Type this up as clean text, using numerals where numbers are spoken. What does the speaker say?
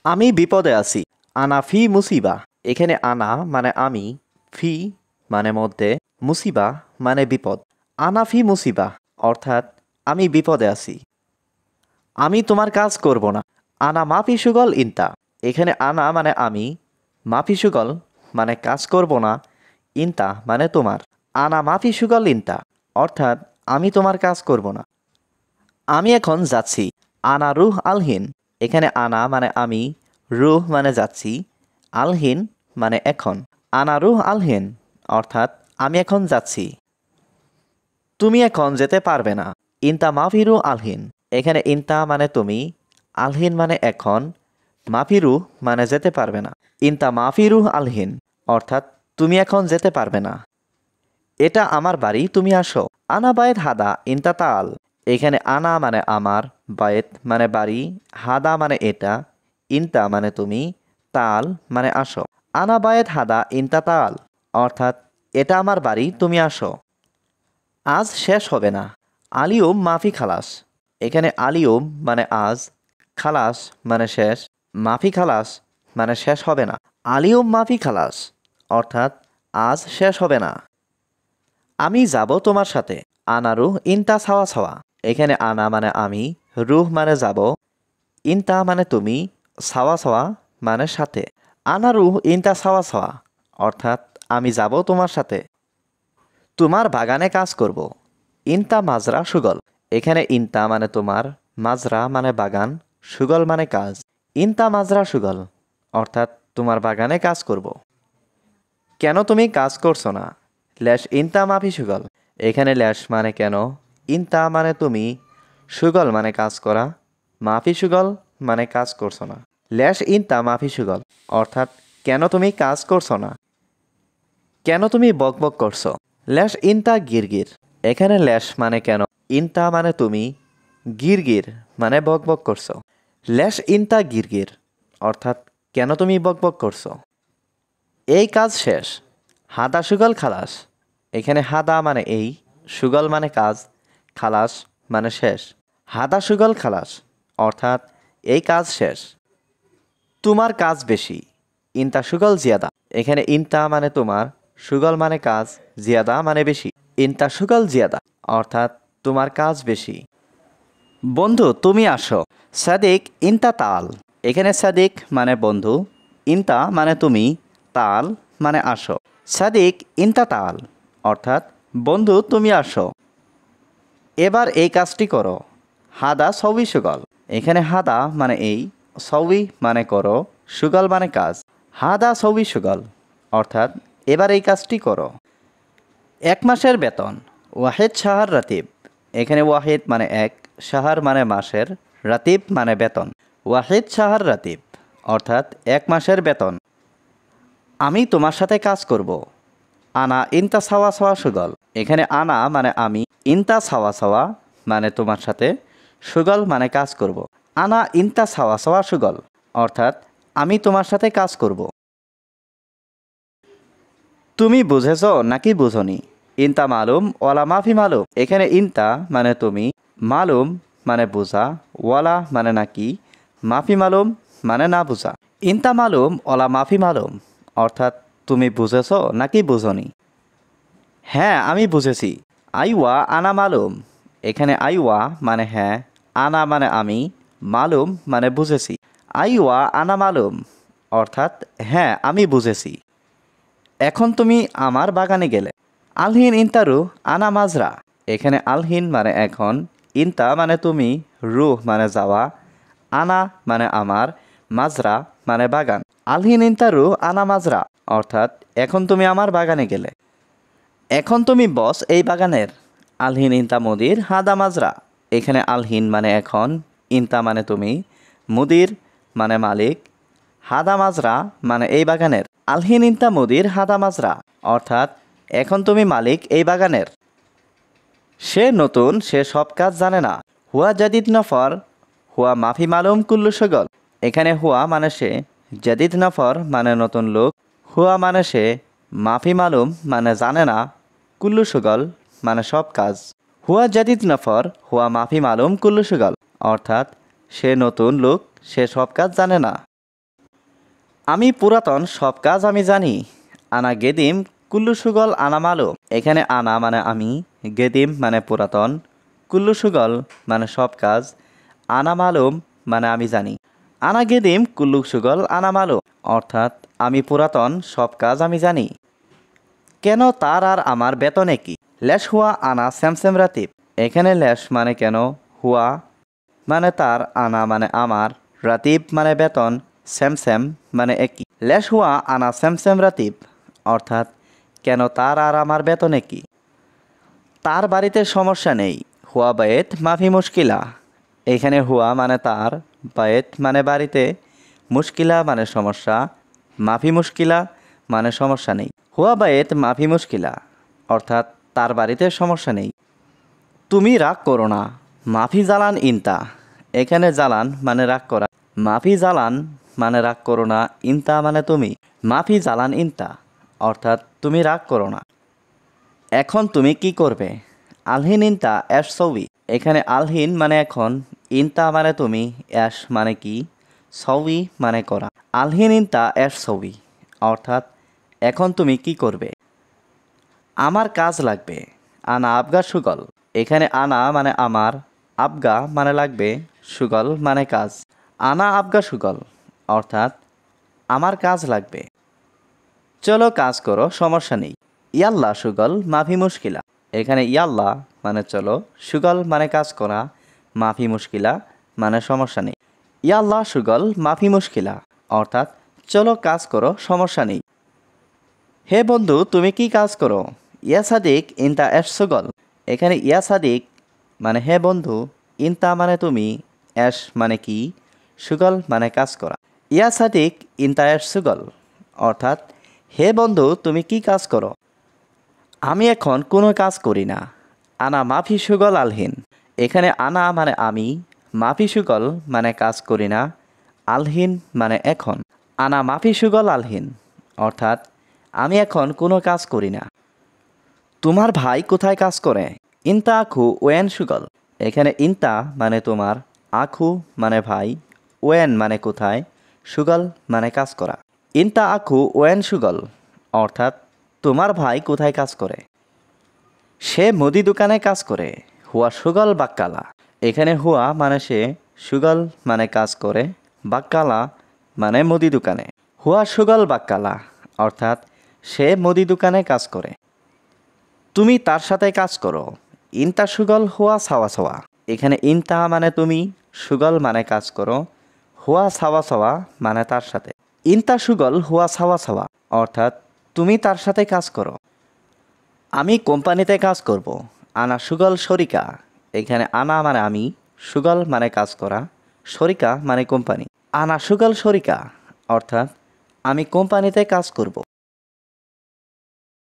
আমি বিপদে আছি। আনা ফি মুসিবা। এখানে আনা মানে আমি, ফি মানে মধ্যে, মুসিবা মানে বিপদ। আনা ফি মুসিবা অর্থাৎ আমি বিপদে আছি। আমি তোমার কাজ করব না। আনা মাফি সুগল ইনতা। এখানে আনা মানে আমি, মাফি সুগল মানে কাজ করব না, ইনতা মানে তোমার। আনা মাফি সুগল ইনতা অর্থাৎ আমি তোমার কাজ করব না। আমি এখন যাচ্ছি। আনা রুহ আলহিন। এখানে আনা মানে আমি, রুহ মানে যাচ্ছি, আলহিন মানে এখন। আনা রুহ আলহিন অর্থাৎ আমি এখন যাচ্ছি। তুমি এখন যেতে পারবে না। ইনতা মাফিরু আলহিন। এখানে ইনতা মানে তুমি, আলহিন মানে এখন, মাফিরু মানে যেতে পারবে না। ইনতা মাফিরু আলহিন অর্থাৎ তুমি এখন যেতে পারবে না। এটা আমার বাড়ি, তুমি আসো। আনা বায়েত হাদা ইনতা তাল। এখানে আনা মানে আমার, বায়েত মানে বাড়ি, হাদা মানে এটা, ইনতা মানে তুমি, তাল মানে আসো। আনা বায়েত হাদা ইনতা তাল অর্থাৎ এটা আমার বাড়ি, তুমি আসো। আজ শেষ হবে না। আলিয়ম মাফি খালাস। এখানে আলিয়ম মানে আজ, খালাস মানে শেষ, মাফি খালাস মানে শেষ হবে না। আলিয়ম মাফি খালাস অর্থাৎ আজ শেষ হবে না। আমি যাব তোমার সাথে। আনা রুহ ইনতা ছাওয়া ছাওয়া। এখানে আনা মানে আমি, রুহ মানে যাব, ইনতা মানে তুমি, ছাওয়া ছাওয়া মানে সাথে। আনা রুহ ইনতা ছাওয়া ছাওয়া অর্থাৎ আমি যাব তোমার সাথে। তোমার বাগানে কাজ করব। ইনতা মাজরা সুগল। এখানে ইনতা মানে তোমার, মাজরা মানে বাগান, সুগল মানে কাজ। ইনতা মাজরা সুগল অর্থাৎ তোমার বাগানে কাজ করব। কেন তুমি কাজ করছো না? ল্যাশ ইনতা মাফি সুগল। এখানে ল্যাশ মানে কেন, ইনতা মানে তুমি, সুগল মানে কাজ করা, মাফি সুগল মানে কাজ করছো না। ল্যাশ ইনতা মাফি সুগল অর্থাৎ কেন তুমি কাজ করছো না? কেন তুমি বকবক করছো? ল্যাশ ইনতা গিরগির। এখানে ল্যাশ মানে কেন, ইনতা মানে তুমি, গিরগির মানে বকবক করছো। ল্যাশ ইনতা গিরগির অর্থাৎ কেন তুমি বকবক করছো? এই কাজ শেষ। হাদা সুগল খালাস। এখানে হাদা মানে এই, সুগল মানে কাজ, খালাস মানে শেষ। হাদা সুগল খালাস অর্থাৎ এই কাজ শেষ। তোমার কাজ বেশি। ইনতা সুগল জিয়াদা। এখানে ইনতা মানে তোমার, সুগল মানে কাজ, জিয়াদা মানে বেশি। ইনতা সুগল জিয়াদা অর্থাৎ তোমার কাজ বেশি। বন্ধু তুমি আসো। সাদিক ইনতা তাল। এখানে সাদিক মানে বন্ধু, ইনতা মানে তুমি, তাল মানে আসো। সাদিক ইনতা তাল অর্থাৎ বন্ধু তুমি আসো। এবার এই কাজটি করো। হাদা সবই সুগল। এখানে হাদা মানে এই, সবই মানে করো, সুগল মানে কাজ। হাদা সবই সুগল অর্থাৎ এবার এই কাজটি করো। এক মাসের বেতন। ওয়াহেদ শাহর রাতিব। এখানে ওয়াহেদ মানে এক, শাহর মানে মাসের, রাতিব মানে বেতন। ওয়াহেদ শাহর রাতিব অর্থাৎ এক মাসের বেতন। আমি তোমার সাথে কাজ করব। আনা ইনতা ছাওয়া ছাওয়া সুগল। এখানে আনা মানে আমি, ইনতা ছাওয়া ছাওয়া মানে তোমার সাথে, সুগল মানে কাজ করব। আনা ইনতা ছাওয়া ছাওয়া সুগল অর্থাৎ আমি তোমার সাথে কাজ করব। তুমি বুঝেছ নাকি বুঝনি? ইনতা মালুম ওয়ালা মাফি মালুম। এখানে ইনতা মানে তুমি, মালুম মানে বোঝা, ওয়ালা মানে নাকি, মাফি মালুম মানে না বোঝা। ইনতা মালুম ওয়ালা মাফি মালুম অর্থাৎ তুমি বুঝেছ নাকি বুঝনি? হ্যাঁ আমি বুঝেছি। আইওয়া আনা মালুম। এখানে আইওয়া মানে হ্যাঁ, আনা মানে আমি, মালুম মানে বুঝেছি। আইওয়া আনা মালুম অর্থাৎ হ্যাঁ আমি বুঝেছি। এখন তুমি আমার বাগানে গেলে। আলহিন ইনতারু আনা মাজরা। এখানে আলহিন মানে এখন, ইনতা মানে তুমি, রুহ মানে যাওয়া, আনা মানে আমার, মাজরা মানে বাগান। আলহিন ইনতারু আনা মাজরা অর্থাৎ এখন তুমি আমার বাগানে গেলে। এখন তুমি বস এই বাগানের। আলহিন ইনতা মুদির হাদা মাজরা। এখানে আলহিন মানে এখন, ইনতা মানে তুমি, মুদির মানে মালিক, হাদা মাজরা মানে এই বাগানের। আলহিন ইনতা মুদির হাদা মাজরা অর্থাৎ এখন তুমি মালিক এই বাগানের। সে নতুন, সে সব কাজ জানে না। হুয়া জাদিদ নফর, হুয়া মাফি মালুম কুল্লু সগল। এখানে হুয়া মানে সে, জাদিদ নফর মানে নতুন লোক, হুয়া মানে সে, মাফি মালুম মানে জানে না, কুল্লু সুগল মানে সব কাজ। হুয়া জাদিদ নফর হুয়া মাফি মালুম কুল্লু সুগল অর্থাৎ সে নতুন লোক, সে সব কাজ জানে না। আমি পুরাতন সব কাজ আমি জানি। আনা গেদিম কুল্লু সুগল আনা মালুম। এখানে আনা মানে আমি, গেদিম মানে পুরাতন, কুল্লু সুগল মানে সব কাজ, আনা মালুম মানে আমি জানি। আনা গেদিম কুল্লু সুগল আনা মালুম অর্থাৎ আমি পুরাতন সব কাজ আমি জানি। কেন তার আর আমার বেতন একই? লেশ হুয়া আনা স্যামস্যাম রাতিব। এখানে লেশ মানে কেন, হুয়া মানে তার, আনা মানে আমার, রাতিব মানে বেতন, স্যামস্যাম মানে একই। লেশ হুয়া আনা স্যামস্যাম রাতিব অর্থাৎ কেন তার আর আমার বেতন একই। তার বাড়িতে সমস্যা নেই। হুয়া বায়েত মাফি মুশকিলা। এখানে হুয়া মানে তার, বায়েত মানে বাড়িতে, মুশকিলা মানে সমস্যা, মাফি মুশকিলা মানে সমস্যা নেই। হুয়া বায়েত মাফি মুশকিলা অর্থাৎ তার বাড়িতে সমস্যা নেই। তুমি রাগ করো না। মাফি জালান ইনতা। এখানে জালান মানে রাগ করা, মাফি জালান মানে রাগ করো না, ইনতা মানে তুমি। মাফি জালান ইনতা অর্থাৎ তুমি রাগ করো না। এখন তুমি কি করবে? আলহিন ইনতা অ্যাশ সৌবি। এখানে আলহিন মানে এখন, ইনতা মানে তুমি, অ্যাশ মানে কি, সৌবি মানে করা। আলহিন ইনতা অ্যাশ সৌবি অর্থাৎ এখন তুমি কি করবে? আমার কাজ লাগবে। আনা আবগা সুগল। এখানে আনা মানে আমার, আবগা মানে লাগবে, সুগল মানে কাজ। আনা আবগা সুগল অর্থাৎ আমার কাজ লাগবে। চলো কাজ করো, সমস্যা নেই। ইয়াল্লা সুগল মাফি মুশকিলা। এখানে ইয়াল্লা মানে চলো, সুগল মানে কাজ করা, মাফি মুশকিলা মানে সমস্যা নেই। ইয়াল্লা সুগল মাফি মুশকিলা অর্থাৎ চলো কাজ করো, সমস্যা নেই। হে বন্ধু তুমি কি কাজ করো? ইয়া সাদিক ইনতা অ্যাশ সুগল। এখানে ইয়া সাদিক মানে হে বন্ধু, ইনতা মানে তুমি, অ্যাশ মানে কি, সুগল মানে কাজ করা। ইয়া সাদিক ইনতা অ্যাশ সুগল অর্থাৎ হে বন্ধু তুমি কি কাজ করো? আমি এখন কোনো কাজ করি না। আনা মাফি সুগল আলহিন। এখানে আনা মানে আমি, মাফি সুগল মানে কাজ করি না, আলহিন মানে এখন। আনা মাফি সুগল আলহিন অর্থাৎ আমি এখন কোনো কাজ করি না। তোমার ভাই কোথায় কাজ করে? ইনতা আখু ওয়েন সুগল। এখানে ইনতা মানে তোমার, আখু মানে ভাই, ওয়েন মানে কোথায়, সুগল মানে কাজ করা। ইনতা আখু ওয়েন সুগল অর্থাৎ তোমার ভাই কোথায় কাজ করে? সে মুদি দোকানে কাজ করে। হুয়া সুগল বাক্কালা। এখানে হুয়া মানে সে, সুগল মানে কাজ করে, বাক্কালা মানে মুদি দোকানে। হুয়া সুগল বাক্কালা অর্থাৎ সে মুদি দোকানে কাজ করে। তুমি তার সাথে কাজ করো। ইনতা সুগল হুয়া সাওয়া সাওয়া। এখানে ইনতা মানে তুমি, সুগল মানে কাজ করো, হুয়া সাওয়া সাওয়া মানে তার সাথে। ইনতা সুগল হুয়া সাওয়া সাওয়া অর্থাৎ তুমি তার সাথে কাজ করো। আমি কোম্পানিতে কাজ করব। আনা সুগল শরিকা। এখানে আনা মানে আমি, সুগল মানে কাজ করা, শরিকা মানে কোম্পানি। আনা সুগল শরিকা অর্থাৎ আমি কোম্পানিতে কাজ করব।